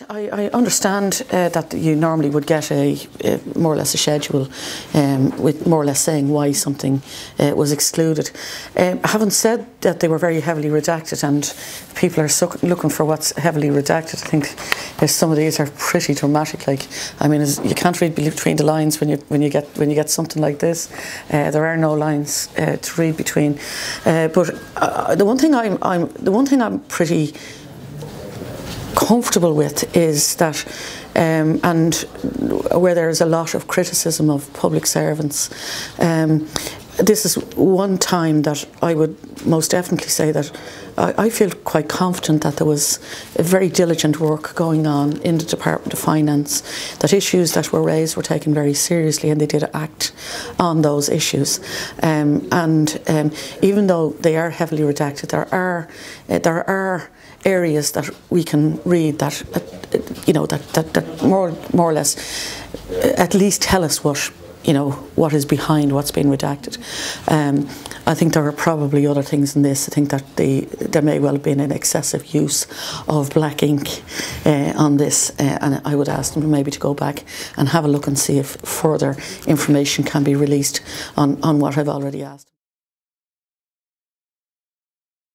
I understand that you normally would get a more or less a schedule with more or less saying why something was excluded. I haven't said that they were very heavily redacted, and people are looking for what's heavily redacted. I think some of these are pretty dramatic. Like, I mean, you can't read between the lines when you get something like this. There are no lines to read between. But the one thing I'm pretty comfortable with is that, and where there is a lot of criticism of public servants, this is one time that I would most definitely say that I feel quite confident that there was a very diligent work going on in the Department of Finance, that issues that were raised were taken very seriously and they did act on those issues. Even though they are heavily redacted, there are areas that we can read that that more or less at least tell us what is behind what's been redacted. I think there are probably other things in this. I think that there may well have been an excessive use of black ink on this, and I would ask them maybe to go back and have a look and see if further information can be released on what I've already asked.